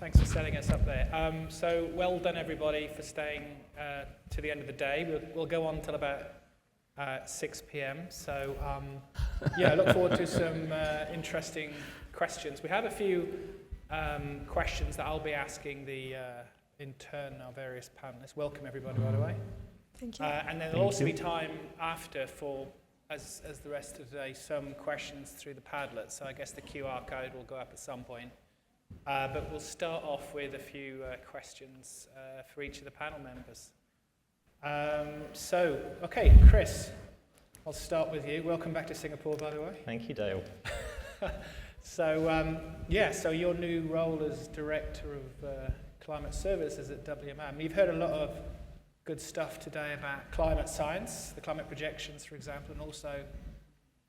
Thanks for setting us up there. So well done, everybody, for staying to the end of the day. We'll go on till about 6 p.m. So yeah, I look forward to some interesting questions. We have a few questions that I'll be asking in turn our various panelists. Welcome, everybody, by the way. Thank you. And then there'll also be time after for, as the rest of the day, some questions through the Padlet. So I guess the QR code will go up at some point. But we'll start off with a few questions for each of the panel members. Okay, Chris, I'll start with you. Welcome back to Singapore, by the way. Thank you, Dale. So your new role as Director of Climate Services at WMA. You've heard a lot of good stuff today about climate science, the climate projections, for example, and also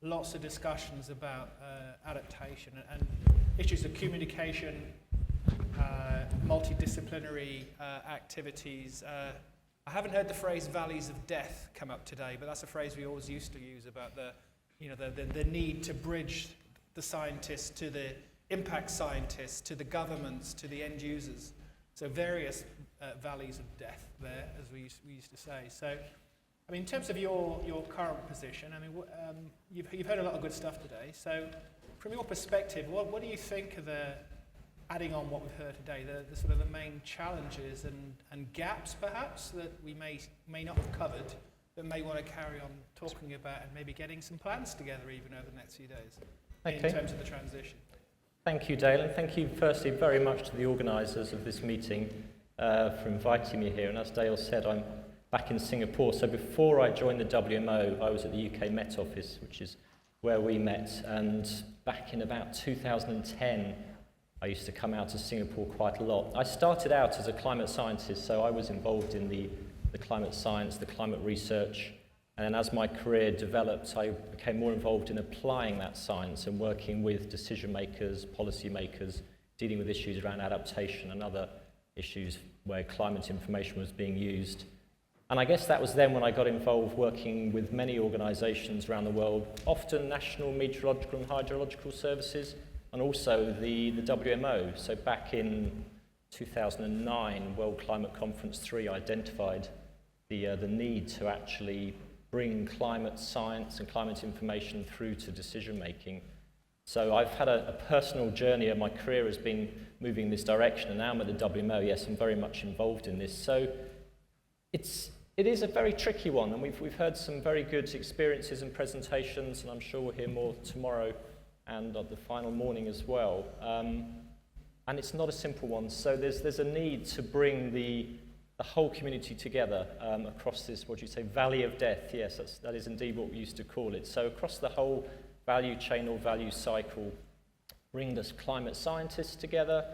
lots of discussions about adaptation and issues of communication, multidisciplinary activities. I haven't heard the phrase valleys of death come up today, but that's a phrase we always used to use about the need to bridge the scientists to the impact scientists, to the governments, to the end users. So various valleys of death there, as we used to say. So, I mean, in terms of your current position, I mean, you've heard a lot of good stuff today. So, from your perspective, what do you think of adding on what we've heard today, the sort of the main challenges and gaps, perhaps, that we may not have covered, but may want to carry on talking about and maybe getting some plans together even over the next few days in terms of the transition? Thank you, Dale, and thank you firstly very much to the organisers of this meeting for inviting me here. And as Dale said, I'm back in Singapore. So before I joined the WMO, I was at the UK Met Office, which is where we met. And back in about 2010, I used to come out to Singapore quite a lot. I started out as a climate scientist, so I was involved in the climate science, the climate research. And then as my career developed, I became more involved in applying that science and working with decision makers, policy makers, dealing with issues around adaptation and other issues where climate information was being used. And I guess that was then when I got involved working with many organisations around the world, often national meteorological and hydrological services, and also the WMO. So back in 2009, World Climate Conference 3 identified the need to actually bring climate science and climate information through to decision making. So I've had a personal journey, and my career has been moving in this direction, and now I'm at the WMO. Yes, I'm very much involved in this. So it is a very tricky one, and we've heard some very good experiences and presentations, and I'm sure we'll hear more tomorrow and on the final morning as well. And it's not a simple one. So there's a need to bring the whole community together across this, what do you say, valley of death. Yes, that is indeed what we used to call it. So across the whole value chain or value cycle, bring the climate scientists together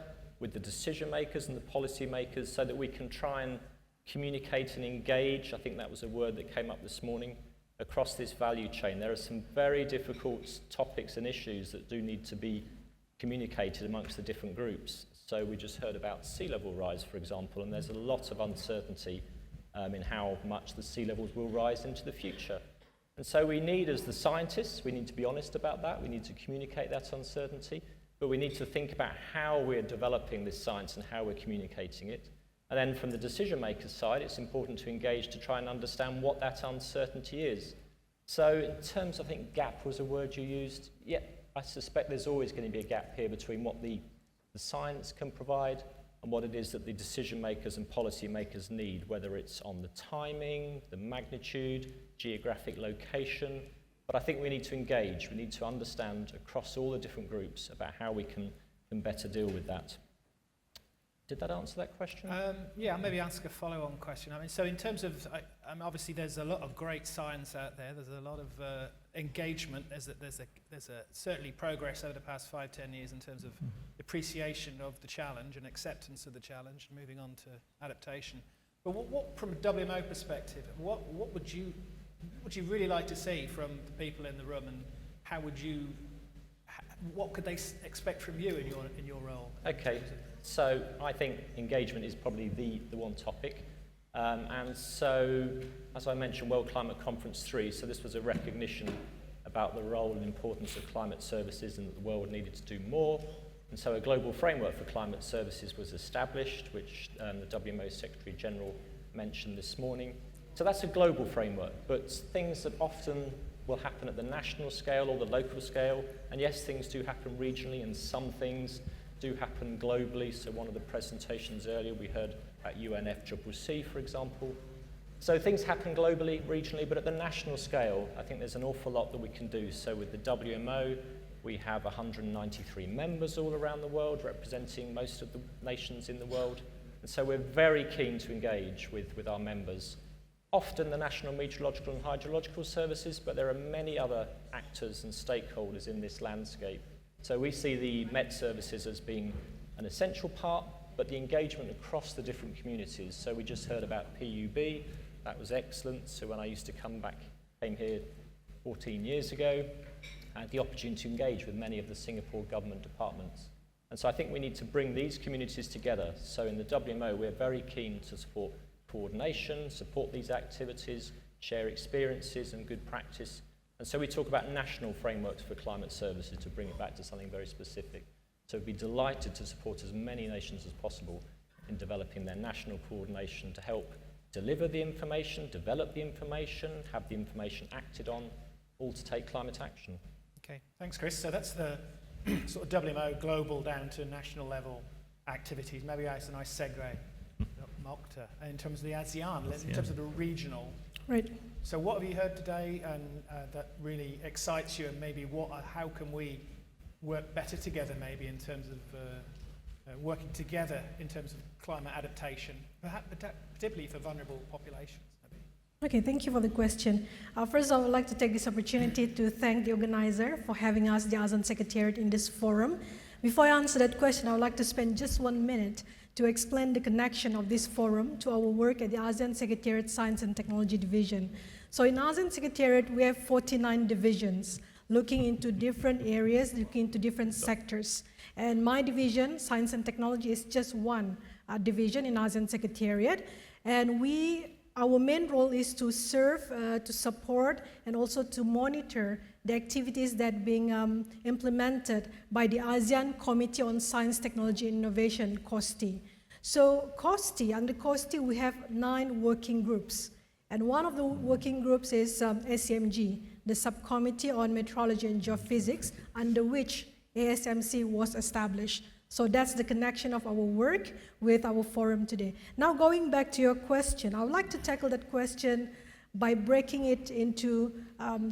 with the decision makers and the policy makers so that we can try and communicate and engage. I think that was a word that came up this morning. Across this value chain, there are some very difficult topics and issues that do need to be communicated amongst the different groups. So we just heard about sea level rise, for example, and there's a lot of uncertainty in how much the sea levels will rise into the future. And so we need, as the scientists, we need to be honest about that, we need to communicate that uncertainty, but we need to think about how we're developing this science and how we're communicating it. And then from the decision maker's side, it's important to engage to try and understand what that uncertainty is. So in terms, I think gap was a word you used. Yeah, I suspect there's always going to be a gap here between what the science can provide and what it is that the decision makers and policy makers need, whether it's on the timing, the magnitude, geographic location. But I think we need to engage. We need to understand across all the different groups about how we can better deal with that. Did that answer that question? Yeah, I'll maybe ask a follow-on question. I mean, so in terms of, obviously there's a lot of great science out there. There's a lot of engagement. There's certainly progress over the past 5-10 years in terms of appreciation of the challenge and acceptance of the challenge, and moving on to adaptation. But what from a WMO perspective, what would you really like to see from the people in the room, and how would you? What could they expect from you in your role? Okay. So I think engagement is probably the one topic. And so, as I mentioned, World Climate Conference 3, so this was a recognition about the role and importance of climate services and that the world needed to do more. And so a global framework for climate services was established, which the WMO Secretary General mentioned this morning. So that's a global framework, but things that often will happen at the national scale or the local scale, and yes, things do happen regionally, and some things do happen globally. So one of the presentations earlier, we heard about UNFCCC, for example. So things happen globally, regionally, but at the national scale, I think there's an awful lot that we can do. So with the WMO, we have 193 members all around the world, representing most of the nations in the world. And so we're very keen to engage with our members. Often the National Meteorological and Hydrological Services, but there are many other actors and stakeholders in this landscape. So we see the Met services as being an essential part, but the engagement across the different communities. So we just heard about PUB, that was excellent. So when I used to came here 14 years ago, I had the opportunity to engage with many of the Singapore government departments. And so I think we need to bring these communities together. So in the WMO, we're very keen to support coordination, support these activities, share experiences and good practice. And so we talk about national frameworks for climate services to bring it back to something very specific. So we'd be delighted to support as many nations as possible in developing their national coordination to help deliver the information, develop the information, have the information acted on, all to take climate action. Okay, thanks, Chris. So that's the sort of WMO global down to national level activities. Maybe that's a nice segue, Mokta, in terms of the ASEAN, in terms of the regional. Right. So what have you heard today and that really excites you, and maybe how can we work better together maybe in terms of working together in terms of climate adaptation, perhaps particularly for vulnerable populations? Okay, thank you for the question. First, I would like to take this opportunity to thank the organizer for having us, the ASEAN Secretariat, in this forum. Before I answer that question, I would like to spend just 1 minute to explain the connection of this forum to our work at the ASEAN Secretariat Science and Technology Division. So in ASEAN Secretariat, we have 49 divisions looking into different areas, looking into different sectors. And my division, Science and Technology, is just one division in ASEAN Secretariat. And our main role is to serve, to support, and also to monitor the activities that are being implemented by the ASEAN Committee on Science, Technology, and Innovation, COSTI. So under COSTI, we have 9 working groups. And one of the working groups is SCMG, the Subcommittee on Meteorology and Geophysics, under which ASMC was established. So that's the connection of our work with our forum today. Now going back to your question, I would like to tackle that question by breaking it into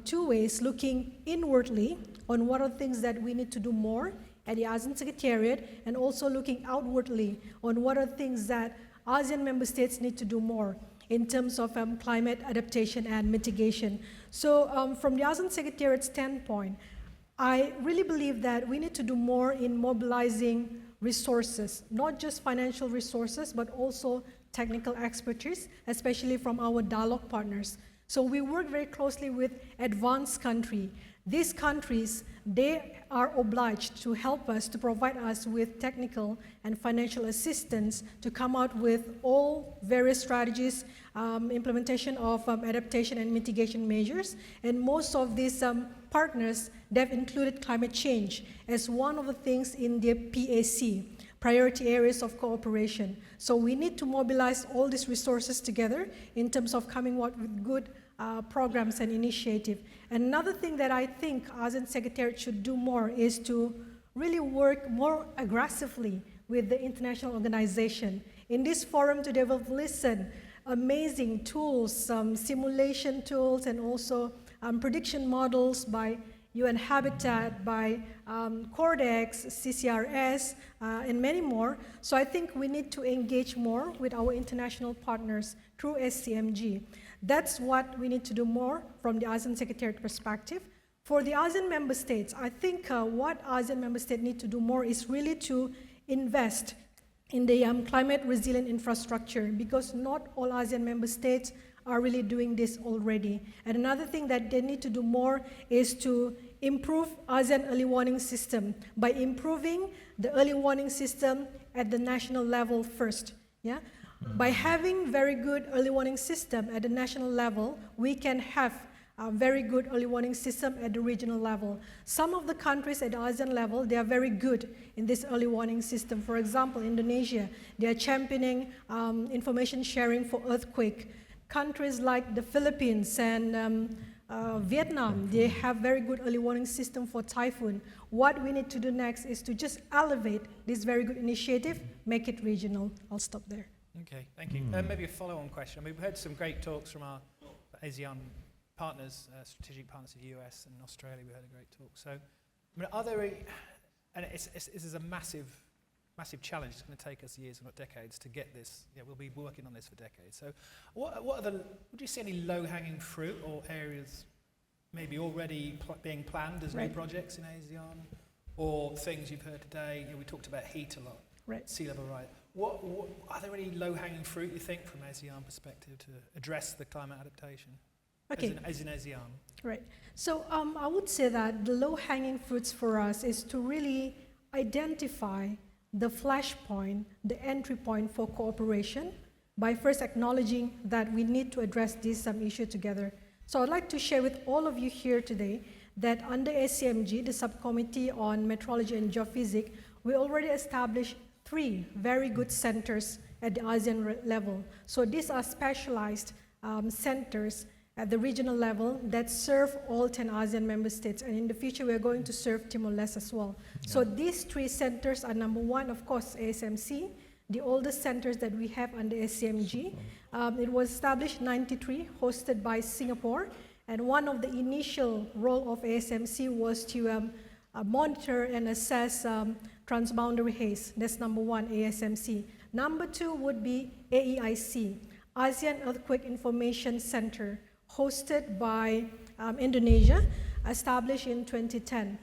2 ways, looking inwardly on what are things that we need to do more at the ASEAN Secretariat, and also looking outwardly on what are things that ASEAN member states need to do more in terms of climate adaptation and mitigation. So from the ASEAN Secretariat standpoint, I really believe that we need to do more in mobilizing resources, not just financial resources, but also technical expertise, especially from our dialogue partners. So we work very closely with advanced countries. These countries, they are obliged to help us, to provide us with technical and financial assistance to come out with all various strategies, implementation of adaptation and mitigation measures. And most of these partners, they've included climate change as one of the things in their PAC, priority areas of cooperation. So we need to mobilize all these resources together in terms of coming out with good programs and initiatives. Another thing that I think ASEAN Secretariat should do more is to really work more aggressively with the international organization. In this forum today, we've listened amazing tools, simulation tools, and also prediction models by UN Habitat, by Cordex, CCRS, and many more. So I think we need to engage more with our international partners through SCMG. That's what we need to do more from the ASEAN Secretariat perspective. For the ASEAN member states, I think what ASEAN member states need to do more is really to invest in the climate resilient infrastructure, because not all ASEAN member states are really doing this already. And another thing that they need to do more is to improve ASEAN early warning system by improving the early warning system at the national level first. Yeah? By having very good early warning system at the national level, we can have very good early warning system at the regional level. Some of the countries at the ASEAN level, they are very good in this early warning system. For example, Indonesia, they are championing information sharing for earthquake. Countries like the Philippines and Vietnam, they have very good early warning system for typhoon. What we need to do next is to just elevate this very good initiative, make it regional. I'll stop there. Okay, thank you. Maybe a follow-on question. I mean, we've heard some great talks from our ASEAN partners, strategic partners of the US and Australia. We heard a great talk. So, I mean, are there, and this is a massive challenge. It's going to take us years, not decades, to get this. Yeah, we'll be working on this for decades. So, what are would you see any low-hanging fruit or areas maybe already being planned as new projects in ASEAN, or things you've heard today? You know, we talked about heat a lot, sea level rise. What are there any low-hanging fruit you think from ASEAN perspective to address the climate adaptation? Okay. As in ASEAN. Right. So I would say that the low-hanging fruits for us is to really identify the flashpoint, the entry point for cooperation, by first acknowledging that we need to address this issue together. So I'd like to share with all of you here today that under ACMG, the Subcommittee on Meteorology and Geophysics, we already established 3 very good centers at the ASEAN level. So these are specialized centers at the regional level that serve all 10 ASEAN member states. And in the future, we are going to serve Timor-Leste as well. Yeah. So these 3 centers are number 1, of course, ASMC, the oldest centers that we have under ACMG. It was established in 1993, hosted by Singapore. And one of the initial role of ASMC was to monitor and assess transboundary haze. That's number 1, ASMC. Number 2 would be AEIC, ASEAN Earthquake Information Center, hosted by Indonesia, established in 2010.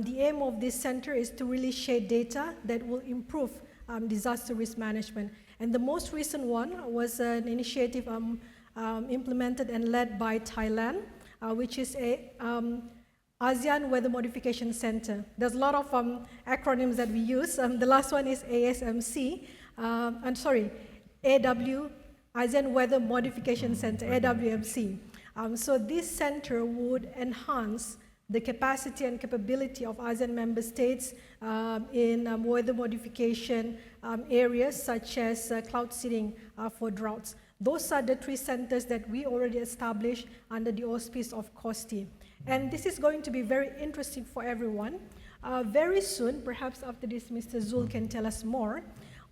The aim of this center is to really share data that will improve disaster risk management. And the most recent one was an initiative implemented and led by Thailand, which is a ASEAN Weather Modification Center. There's a lot of acronyms that we use. The last one is ASMC. ASEAN Weather Modification Center, AWMC. So this center would enhance the capacity and capability of ASEAN member states in weather modification areas such as cloud seeding for droughts. Those are the 3 centers that we already established under the auspice of COSTI. And this is going to be very interesting for everyone. Very soon, perhaps after this Mr. Zul can tell us more,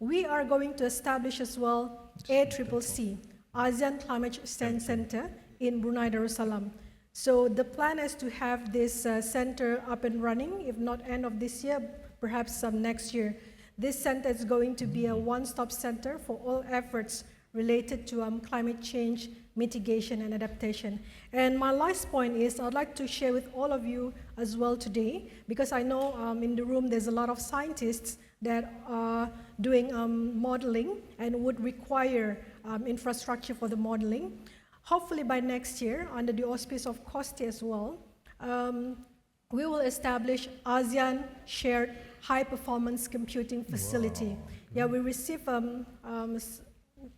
we are going to establish as well ACCC, ASEAN Climate Change Center in Brunei Darussalam. So the plan is to have this center up and running, if not end of this year, perhaps next year. This center is going to be a one-stop center for all efforts related to climate change, mitigation, and adaptation. And my last point is I'd like to share with all of you as well today, because I know in the room there's a lot of scientists that are doing modeling and would require infrastructure for the modeling. Hopefully by next year, under the auspice of COSTI as well, we will establish ASEAN Shared High Performance Computing Facility. Wow. Yeah, we received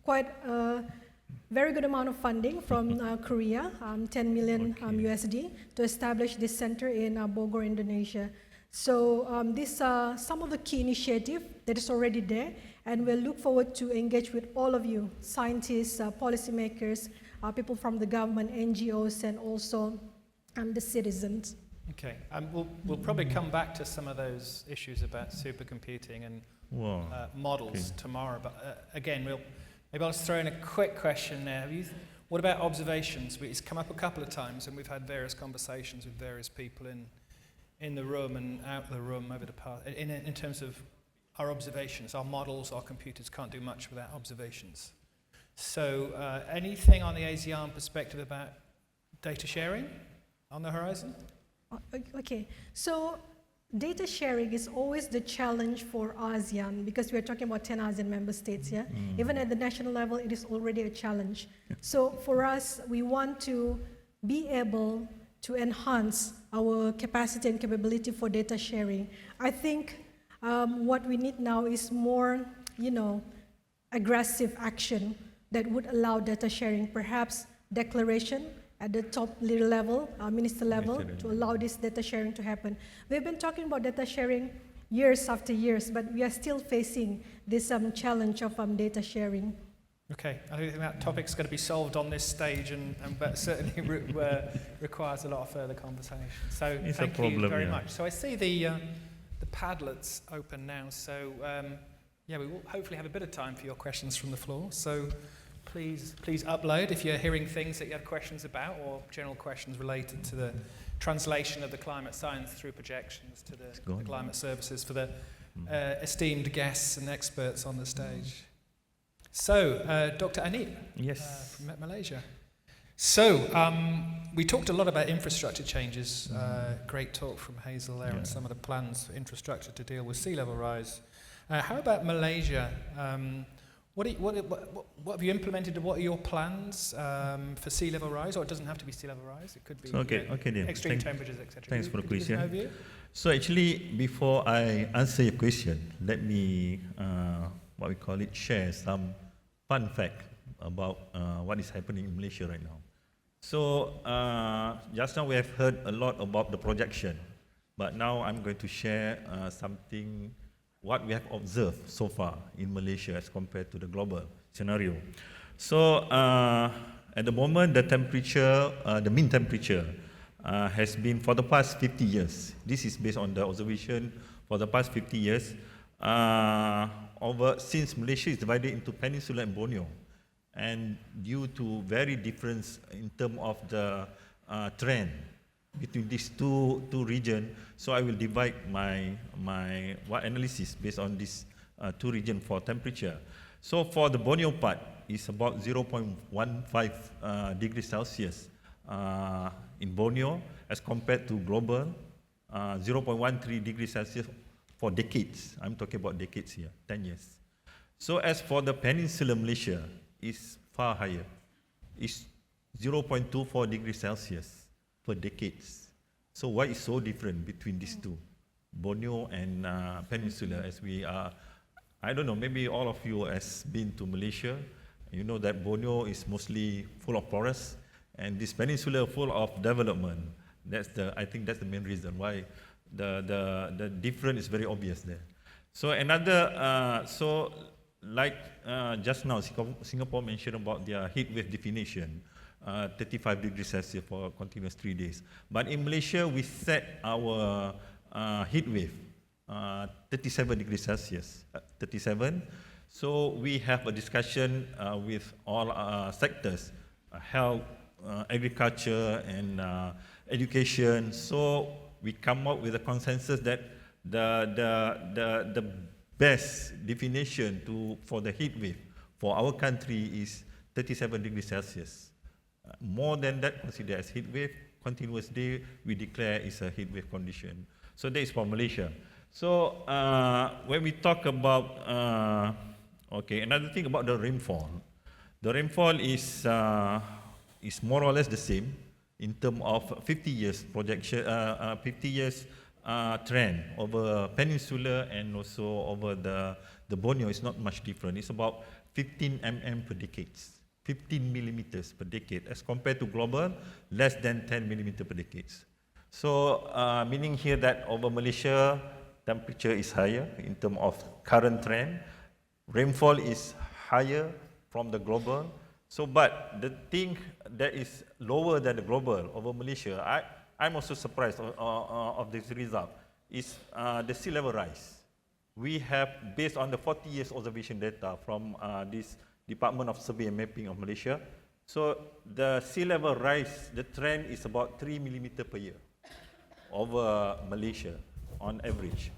quite a very good amount of funding from Korea, 10 million USD, to establish this center in Bogor, Indonesia. So these are some of the key initiatives that is already there, and we'll look forward to engage with all of you, scientists, policymakers, people from the government, NGOs, and also the citizens. Okay, we'll probably come back to some of those issues about supercomputing and models tomorrow. But again, maybe I'll just throw in a quick question there. What about observations? It's come up a couple of times, and we've had various conversations with various people in the room and out of the room over the past, in terms of our observations. Our models, our computers can't do much without observations. So anything on the ASEAN perspective about data sharing on the horizon? Okay, so data sharing is always the challenge for ASEAN, because we are talking about 10 ASEAN member states, yeah? Even at the national level, it is already a challenge. So for us, we want to be able to enhance our capacity and capability for data sharing. I think what we need now is more, aggressive action that would allow data sharing, perhaps declaration at the top leader level, minister level, to allow this data sharing to happen. We've been talking about data sharing years after years, but we are still facing this challenge of data sharing. Okay, I don't think that topic's going to be solved on this stage, but certainly requires a lot of further conversation. So thank you very much. So I see the Padlets open now. So yeah, we will hopefully have a bit of time for your questions from the floor. So please upload if you're hearing things that you have questions about, or general questions related to the translation of the climate science through projections to the climate services for the esteemed guests and experts on the stage. So, Dr. Anip, from Malaysia. So, we talked a lot about infrastructure changes. Great talk from Hazel there, and some of the plans for infrastructure to deal with sea level rise. How about Malaysia? What have you implemented? What are your plans for sea level rise? Or it doesn't have to be sea level rise. It could be extreme temperatures, etc. Thanks for the question. So actually, before I answer your question, let me, share some fun fact about what is happening in Malaysia right now. So just now we have heard a lot about the projection, but now I'm going to share something what we have observed so far in Malaysia as compared to the global scenario. So at the moment, the temperature, the mean temperature has been for the past 50 years. This is based on the observation for the past 50 years. Since Malaysia is divided into Peninsula and Borneo, and due to very difference in terms of the trend between these two regions, so I will divide my analysis based on these two regions for temperature. So for the Borneo part, it's about 0.15 degrees Celsius in Borneo as compared to global 0.13 degrees Celsius for decades. I'm talking about decades here, 10 years. So as for the Peninsula Malaysia, it's far higher. It's 0.24 degrees Celsius per decades. So why is so different between these two, Borneo and Peninsula? As we are, I don't know, maybe all of you has been to Malaysia. You know that Borneo is mostly full of forests, and this Peninsula full of development. I think that's the main reason why the difference is very obvious there. So another, just now, Singapore mentioned about their heat wave definition, 35 degrees Celsius for continuous 3 days. But in Malaysia, we set our heat wave 37 degrees Celsius, 37. So we have a discussion with all sectors, health, agriculture, and education. So we come up with a consensus that the best definition for the heat wave for our country is 37 degrees Celsius. More than that, considered as heat wave. Continuous day, we declare is a heat wave condition. So that is for Malaysia. So when we talk about, another thing about the rainfall. The rainfall is more or less the same in terms of 50 years projection, 50 years trend over Peninsula and also over the Borneo. Is not much different. It's about 15 mm per decades. 15 millimeters per decade, as compared to global, less than 10 millimeter per decades. So, meaning here that over Malaysia, temperature is higher in terms of current trend. Rainfall is higher from the global. So, but the thing that is lower than the global over Malaysia, I'm also surprised of this result, is the sea level rise. We have, based on the 40 years observation data from this Department of Survey and Mapping of Malaysia, so the sea level rise, the trend is about 3 millimeter per year over Malaysia on average.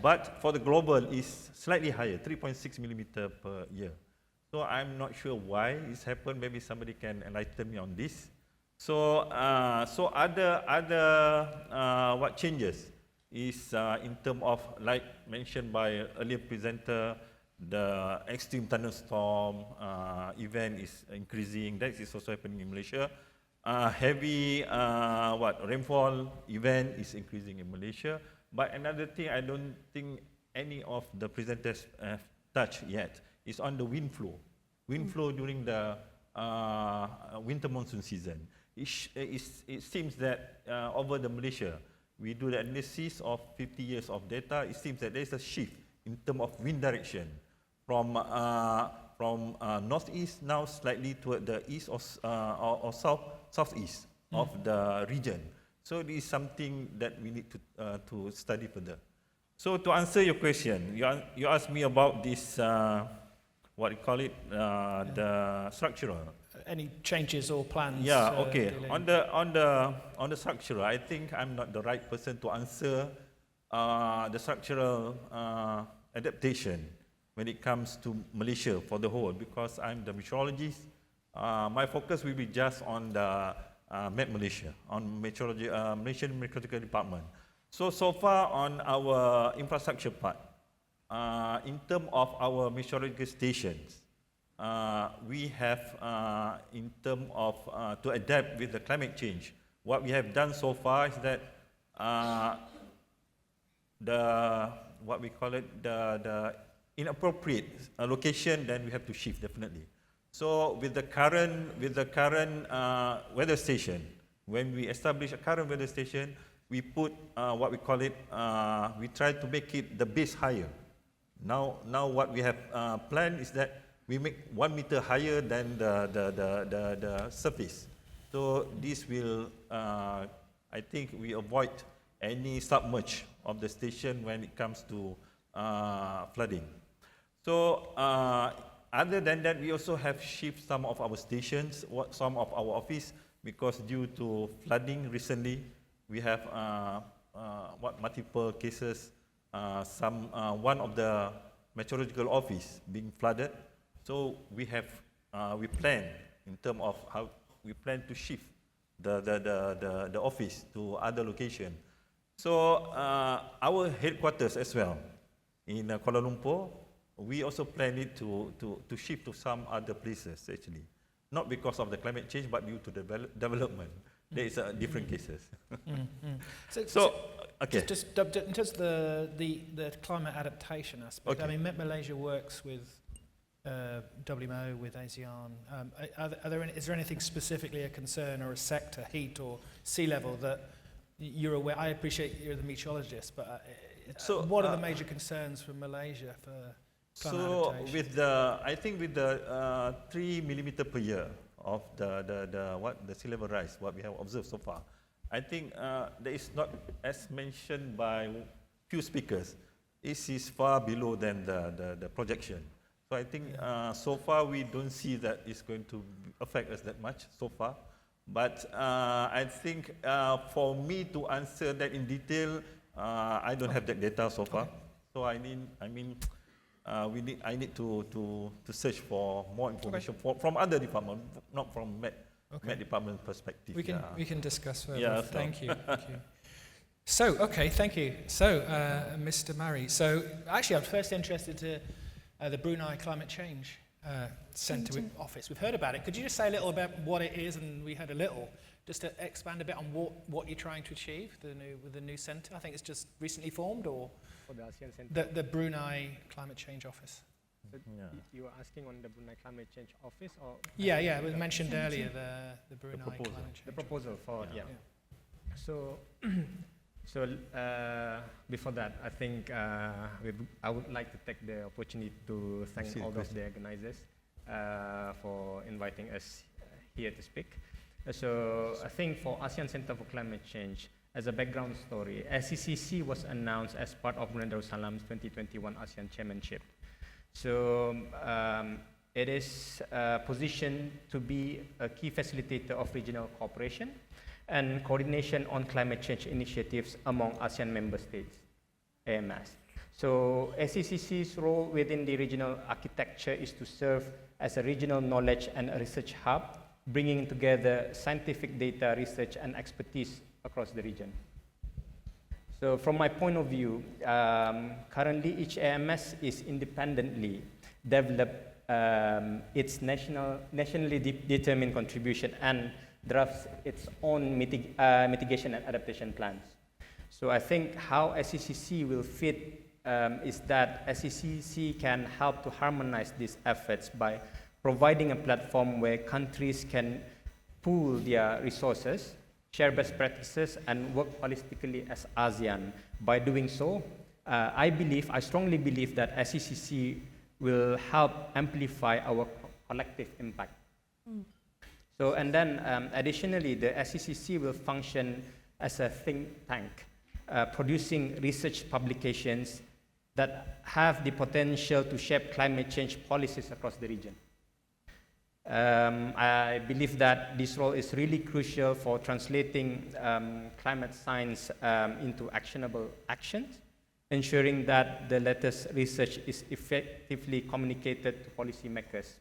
But for the global, is slightly higher, 3.6 millimeter per year. So I'm not sure why it's happened. Maybe somebody can enlighten me on this. So, other what changes is in terms of, like mentioned by earlier presenter, the extreme thunderstorm event is increasing. That is also happening in Malaysia. Heavy rainfall event is increasing in Malaysia. But another thing I don't think any of the presenters have touched yet is on the wind flow. Wind flow during the winter monsoon season. it seems that over the Malaysia, we do the analysis of 50 years of data. It seems that there is a shift in terms of wind direction from northeast now slightly toward the east or southeast of the region. So this is something that we need to study further. So to answer your question, you asked me about this, what you call it, the structural. Any changes or plans? Yeah, okay. On the structural, I think I'm not the right person to answer the structural adaptation when it comes to Malaysia for the whole, because I'm the meteorologist. My focus will be just on the Met Malaysia, on meteorology, Malaysian Meteorological Department. So far on our infrastructure part, in terms of our meteorological stations, we have, in terms of to adapt with the climate change, what we have done so far is that the inappropriate location, then we have to shift definitely. So with the current weather station, when we establish a current weather station, we put what we call it, we try to make it the base higher. Now what we have planned is that we make 1 meter higher than the surface. So this will, I think we avoid any submerge of the station when it comes to flooding. So other than that, we also have shifted some of our stations, some of our office, because due to flooding recently, we have multiple cases. One of the meteorological office being flooded. So we plan in terms of how we plan to shift the office to other location. So our headquarters as well in Kuala Lumpur, we also plan it to shift to some other places actually, not because of the climate change, but due to the development. There is different cases. So okay. Just in terms of the climate adaptation aspect, Okay. I mean, Met Malaysia works with WMO, with ASEAN. Is there anything specifically a concern or a sector, heat or sea level, that you're aware? I appreciate you're the meteorologist, but what are the major concerns for Malaysia for climate adaptation? I think with the 3 millimeter per year of the sea level rise, what we have observed so far, I think there is not, as mentioned by few speakers, it is far below than the projection. So I think so far we don't see that it's going to affect us that much so far. But I think for me to answer that in detail, I don't have that data so far. So I need to search for more information from other departments, not from Met department perspective. We can discuss further. Yeah, thank you. So, okay, thank you. So, Mr. Murray, so actually I'm first interested to the Brunei Climate Change Centre office. We've heard about it. Could you just say a little about what it is? And we had a little, just to expand a bit on what you're trying to achieve with the new centre. I think it's just recently formed, or for the ASEAN Centre. The Brunei Climate Change Office. So you were asking on the Brunei Climate Change Office, or? Yeah, it was mentioned earlier, the Brunei Climate Change. The proposal for, yeah. So before that, I think I would like to take the opportunity to thank all of the organizers for inviting us here to speak. So I think for ASEAN Center for Climate Change, as a background story, SCCC was announced as part of Brunei Darussalam's 2021 ASEAN Chairmanship. So it is positioned to be a key facilitator of regional cooperation and coordination on climate change initiatives among ASEAN member states, AMS. So SCCC's role within the regional architecture is to serve as a regional knowledge and a research hub, bringing together scientific data, research, and expertise across the region. So from my point of view, currently each AMS is independently developed its nationally determined contribution and drafts its own mitigation and adaptation plans. So I think how SCCC will fit is that SCCC can help to harmonize these efforts by providing a platform where countries can pool their resources, share best practices, and work holistically as ASEAN. By doing so, I strongly believe that SECC will help amplify our collective impact. So, and then additionally, the SECC will function as a think tank, producing research publications that have the potential to shape climate change policies across the region. I believe that this role is really crucial for translating climate science into actionable actions, ensuring that the latest research is effectively communicated to policymakers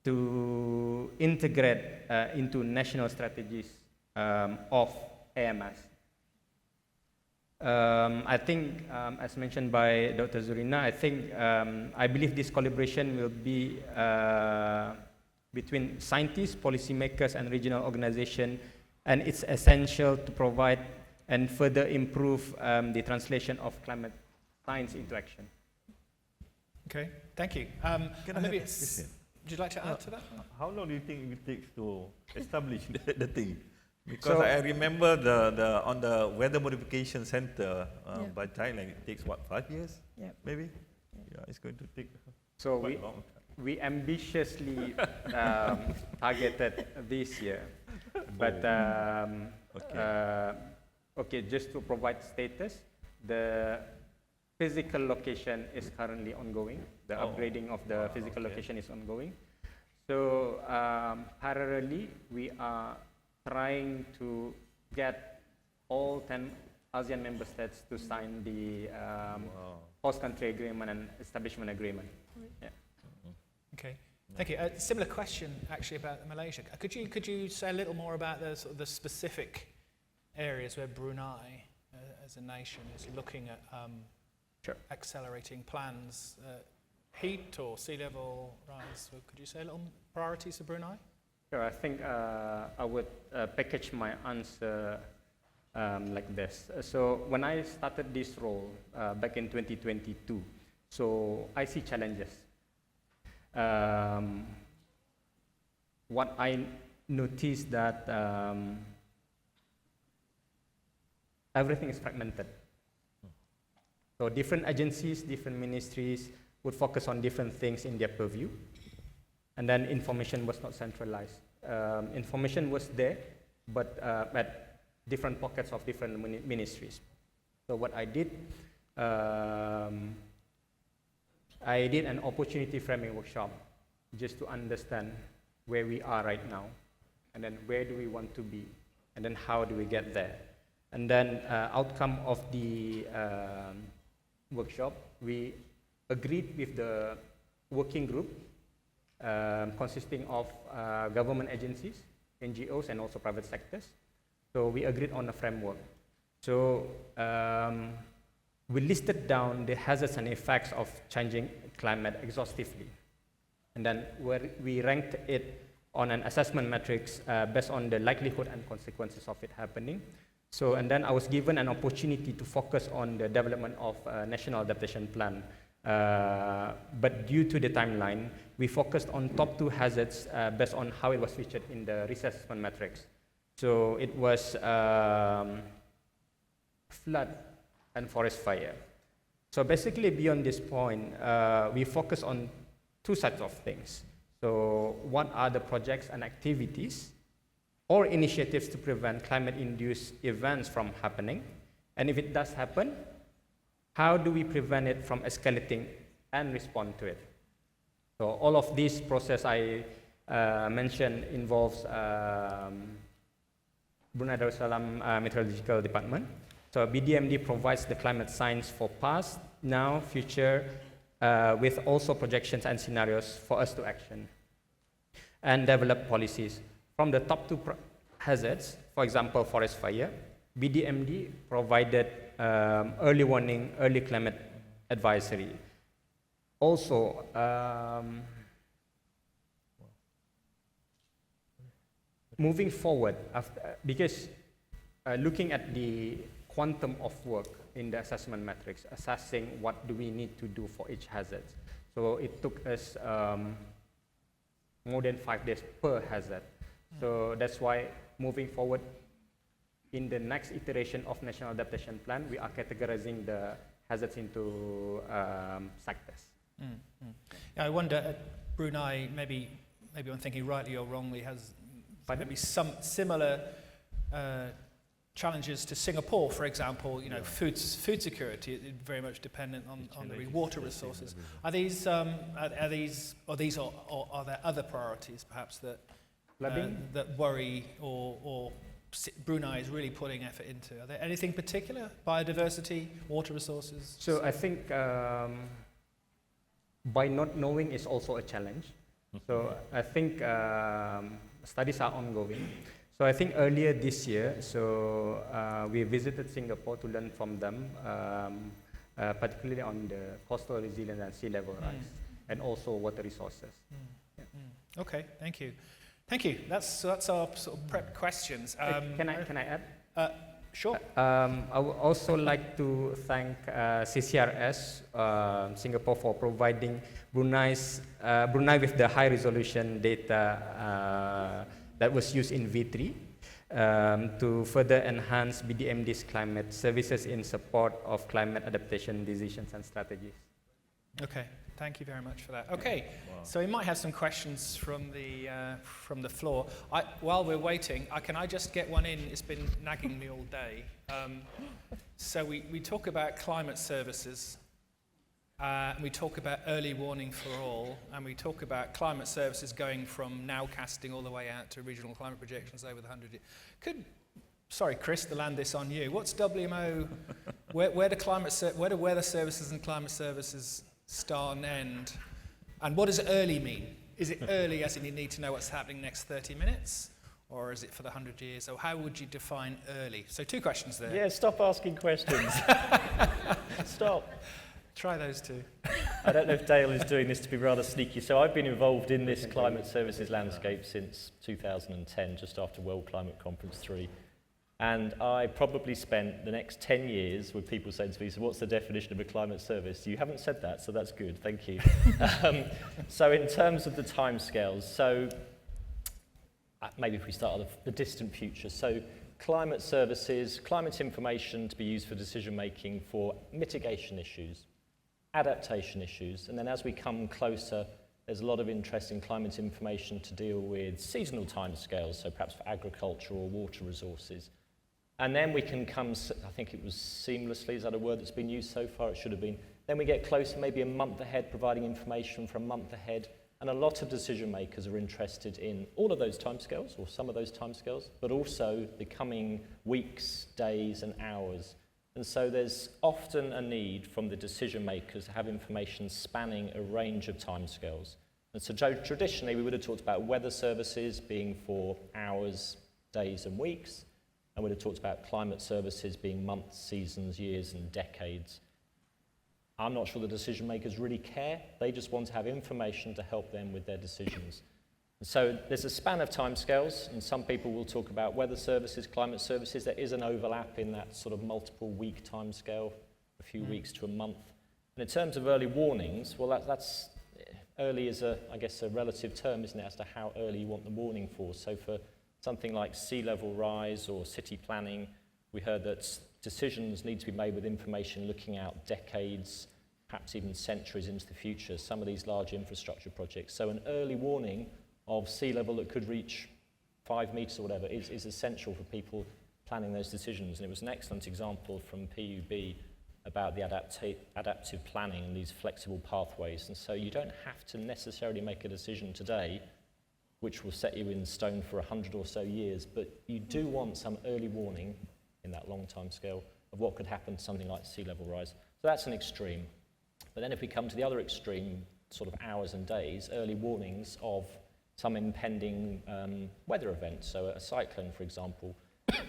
to integrate into national strategies of AMS. I think, as mentioned by Dr. Zurina, I believe this collaboration will be between scientists, policymakers, and regional organizations, and it's essential to provide and further improve the translation of climate science into action. Okay, thank you. Can I Maybe have a it's, question? would you like to add to that? How long do you think it takes to establish the thing? Because So- I remember on the Weather Modification Center Yeah. by Thailand, it takes what, 5 years? Yeah. Maybe? Yeah, it's going to take So quite long time. we ambitiously targeted this year, but okay, just to provide status, the physical location is currently ongoing. The upgrading of the physical location is ongoing. So parallelly, we are trying to get all 10 ASEAN member states to sign the host country agreement and establishment agreement. Yeah. Okay, thank you. Similar question actually about Malaysia. Could you say a little more about the sort of the specific areas where Brunei, as a nation, is looking at Sure. accelerating plans, heat or sea level rise? So could you say a little priorities for Brunei? Sure, I think I would package my answer like this. So when I started this role back in 2022, so I see challenges. What I noticed that everything is fragmented. So different agencies, different ministries would focus on different things in their purview, and then information was not centralized. Information was there, but at different pockets of different ministries. So what I did an opportunity framing workshop just to understand where we are right now, and then where do we want to be, and then how do we get there. And then outcome of the workshop, we agreed with the working group consisting of government agencies, NGOs, and also private sectors. So we agreed on a framework. So we listed down the hazards and effects of changing climate exhaustively. And then we ranked it on an assessment matrix based on the likelihood and consequences of it happening. So, and then I was given an opportunity to focus on the development of a national adaptation plan. But due to the timeline, we focused on top 2 hazards based on how it was featured in the risk assessment matrix. So it was flood and forest fire. So basically beyond this point, we focus on 2 sets of things. So what are the projects and activities or initiatives to prevent climate-induced events from happening? And if it does happen, how do we prevent it from escalating and respond to it? So all of this process I mentioned involves Brunei Darussalam Meteorological Department. So BDMD provides the climate science for past, now, future, with also projections and scenarios for us to action and develop policies. From the top 2 hazards, for example, forest fire, BDMD provided early warning, early climate advisory. Also, moving forward, because looking at the quantum of work in the assessment matrix, assessing what do we need to do for each hazard. So it took us more than 5 days per hazard. So that's why moving forward in the next iteration of National Adaptation Plan, we are categorizing the hazards into sectors. Yeah, I wonder, Brunei, maybe I'm thinking rightly or wrongly, has maybe some similar challenges to Singapore, for example. You know, food security is very much dependent on the water resources. Are these or are there other priorities perhaps that worry or Brunei is really putting effort into? Are there anything particular? Biodiversity, water resources? So I think by not knowing is also a challenge. So I think studies are ongoing. So I think earlier this year, we visited Singapore to learn from them, particularly on the coastal resilience and sea level rise, and also water resources. Okay, thank you. Thank you. That's our sort of prep questions. Can I add? Sure. I would also like to thank CCRS Singapore for providing Brunei with the high resolution data that was used in V3 to further enhance BDMD's climate services in support of climate adaptation decisions and strategies. Okay, thank you very much for that. Okay, so we might have some questions from the floor. While we're waiting, can I just get one in? It's been nagging me all day. So we talk about climate services, and we talk about early warning for all, and we talk about climate services going from nowcasting all the way out to regional climate projections over the 100 years. Sorry, Chris, to land this on you. What's WMO? Where do weather services and climate services start and end? And what does early mean? Is it early as in you need to know what's happening next 30 minutes? Or is it for the 100 years? Or how would you define early? So 2 questions there. Yeah, stop asking questions. Stop. Try those 2. I don't know if Dale is doing this to be rather sneaky. So I've been involved in this climate services landscape since 2010, just after World Climate Conference 3. And I probably spent the next 10 years with people saying to me, so what's the definition of a climate service? You haven't said that, so that's good, thank you. So in terms of the timescales, so maybe if we start with the distant future. So climate services, climate information to be used for decision making for mitigation issues, adaptation issues, and then as we come closer, there's a lot of interest in climate information to deal with seasonal timescales, so perhaps for agriculture or water resources. And then we can come, I think it was seamlessly, is that a word that's been used so far? It should have been. Then we get closer, maybe a month ahead, providing information for a month ahead. And a lot of decision makers are interested in all of those timescales, or some of those timescales, but also the coming weeks, days, and hours. And so there's often a need from the decision makers to have information spanning a range of timescales. And so traditionally, we would have talked about weather services being for hours, days, and weeks. And we'd have talked about climate services being months, seasons, years, and decades. I'm not sure the decision makers really care. They just want to have information to help them with their decisions. And so there's a span of timescales, and some people will talk about weather services, climate services. There is an overlap in that sort of multiple week timescale, a few weeks to a month. And in terms of early warnings, well, that's early is I guess a relative term, isn't it, as to how early you want the warning for. So for something like sea level rise or city planning, we heard that decisions need to be made with information looking out decades, perhaps even centuries into the future, some of these large infrastructure projects. So an early warning of sea level that could reach 5 meters or whatever is essential for people planning those decisions. And it was an excellent example from PUB about the adaptive planning and these flexible pathways. And so you don't have to necessarily make a decision today which will set you in stone for 100 or so years, but you do want some early warning in that long time scale of what could happen to something like sea level rise. So that's an extreme. But then if we come to the other extreme, sort of hours and days, early warnings of some impending weather event, so a cyclone, for example.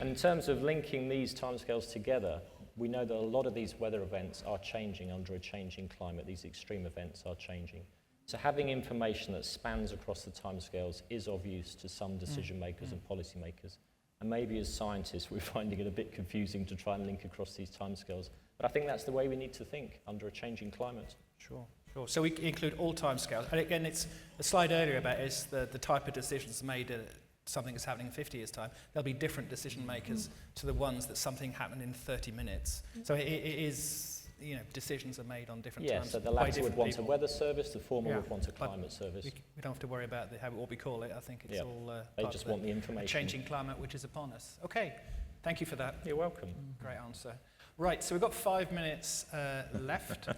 And in terms of linking these timescales together, we know that a lot of these weather events are changing under a changing climate. These extreme events are changing. So having information that spans across the timescales is of use to some decision makers and policy makers. And maybe as scientists, we're finding it a bit confusing to try and link across these timescales. But I think that's the way we need to think under a changing climate. Sure. So we include all timescales. And again, it's the slide earlier about is the type of decisions made something is happening in 50 years' time, there'll be different decision makers to the ones that something happened in 30 minutes. So it is, you know, decisions are made on different Yeah, times. so the by latter would different want people. a weather service, the former Yeah, would want a but climate service. We don't have to worry about what we call it. I think it's Yeah, all they part just of want the the information. changing climate which is upon us. Okay, thank you for that. You're welcome. Great answer. Right, so we've got 5 minutes left.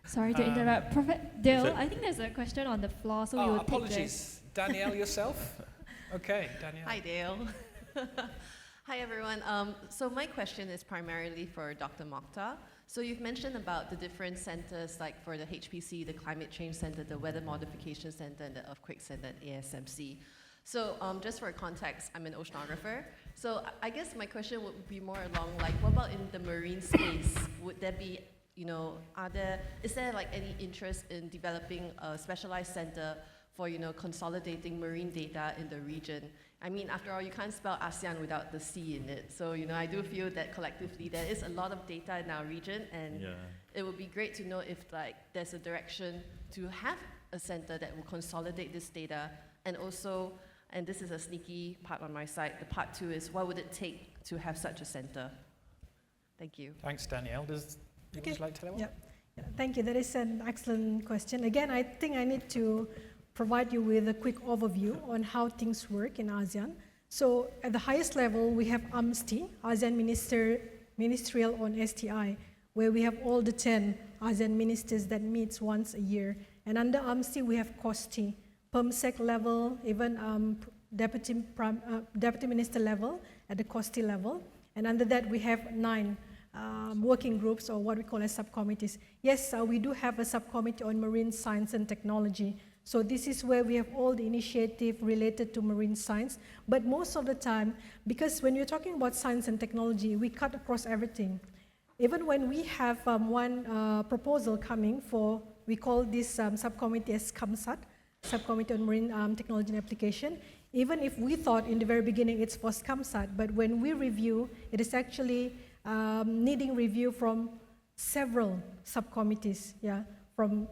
Sorry to interrupt. Prophet Dale, I think there's a question on the floor, so we will take apologies. Danielle, yourself? Okay, Danielle. Hi, Dale. Hi, everyone. So my question is primarily for Dr. Mokhtar. So you've mentioned about the different centers, like for the HPC, the Climate Change Center, the Weather Modification Center, and the Earthquake Center at ASMC. So just for context, I'm an oceanographer. So I guess my question would be more along like, what about in the marine space? Would there be, you know, is there like any interest in developing a specialized center for, you know, consolidating marine data in the region? I mean, after all, you can't spell ASEAN without the C in it. So, you know, I do feel that collectively there is a lot of data in our region, and it would be great to know if like there's a direction to have a center that will consolidate this data. And also, and this is a sneaky part on my side, the part 2 is what would it take to have such a center? Thank you. Thanks, Danielle. Would you like to tell one? Yeah, thank you. That is an excellent question. Again, I think I need to provide you with a quick overview on how things work in ASEAN. So at the highest level, we have AMSTI, ASEAN Ministerial on STI, where we have all the 10 ASEAN ministers that meets once a year. And under AMSTI, we have COSTI, PERMSEC level, even deputy minister level at the COSTI level. And under that, we have 9 working groups, or what we call as subcommittees. Yes, we do have a subcommittee on marine science and technology. So this is where we have all the initiative related to marine science. But most of the time, because when you're talking about science and technology, we cut across everything. Even when we have one proposal coming for, we call this subcommittee as CAMSAT, Subcommittee on Marine Technology and Application. Even if we thought in the very beginning it's for CAMSAT, but when we review, it is actually needing review from several subcommittees, from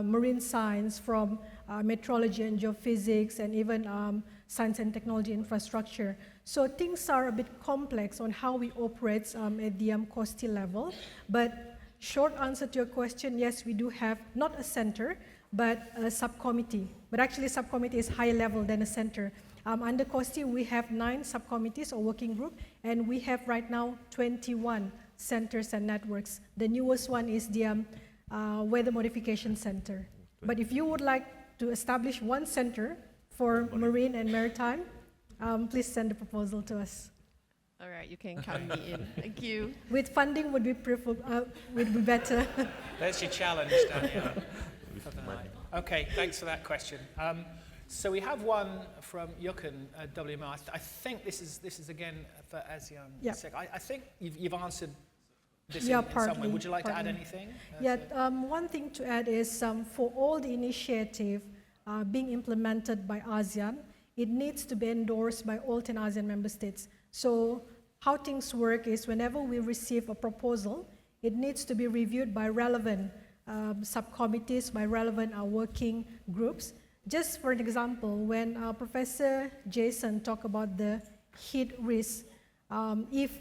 marine science, from meteorology and geophysics, and even science and technology infrastructure. So things are a bit complex on how we operate at the COSTI level. But short answer to your question, yes, we do have not a center, but a subcommittee. But actually, subcommittee is higher level than a center. Under COSTI, we have 9 subcommittees or working group, and we have right now 21 centers and networks. The newest one is the Weather Modification Center. But if you would like to establish one center for marine and maritime, please send the proposal to us. All right, you can count me in. Thank you. With funding would be better. There's your challenge, Danielle. For the night. Okay, thanks for that question. So we have one from Yukan at WMO. I think this is again for ASEAN. Yeah. I think you've answered this Yeah, in some way. partly, Would you like to add partly. anything? One thing to add is for all the initiative being implemented by ASEAN, it needs to be endorsed by all 10 ASEAN member states. So how things work is whenever we receive a proposal, it needs to be reviewed by relevant subcommittees, by relevant working groups. Just for an example, when Professor Jason talked about the heat risk, if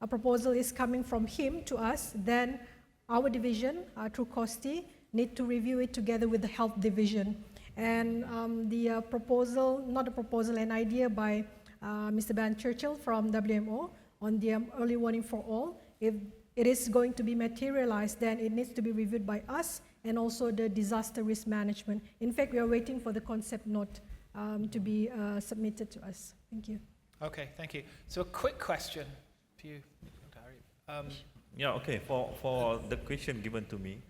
a proposal is coming from him to us, then our division, through COSTI, need to review it together with the health division. And the proposal, not a proposal, an idea by Mr. Ben Churchill from WMO on the early warning for all, if it is going to be materialized, then it needs to be reviewed by us and also the disaster risk management. In fact, we are waiting for the concept note to be submitted to us. Thank you. Okay, thank you. So a quick question for you, Dr. Okay, for the question given to me,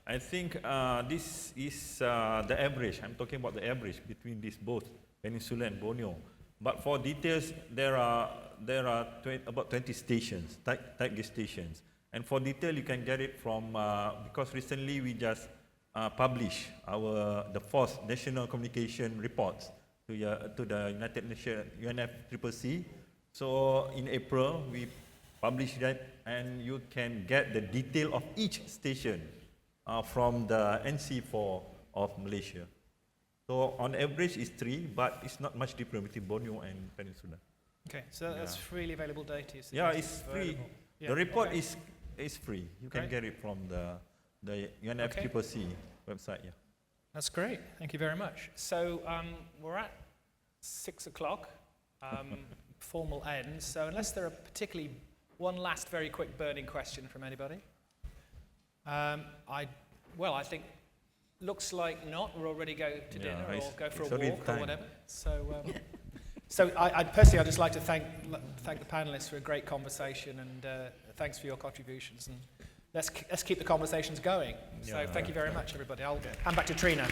I think this is the average. I'm talking about the average between these both, Peninsula and Borneo. But for details, there are about 20 stations, type gauge stations. And for detail, you can get it from, because recently we just published the 4th National Communication Reports to the United Nations, UNFCCC. So in April, we published that, and you can get the detail of each station from the NC4 of Malaysia. So on average, it's 3, but it's not much different between Borneo and Peninsula. Okay, so that's freely available data. You Yeah, suggest it's free. available. Yeah, The report okay. is free. You can Great. get it from the UNFCCC website. Yeah. That's great. Thank you very much. So we're at 6 o'clock, formal end. So unless there are particularly one last very quick burning question from anybody. I think looks like not. We'll already go to dinner or go for a walk or whatever. So, I'd personally just like to thank the panelists for a great conversation, and thanks for your contributions. And let's keep the conversations going. So thank you very much, everybody. I'll hand back to Trina.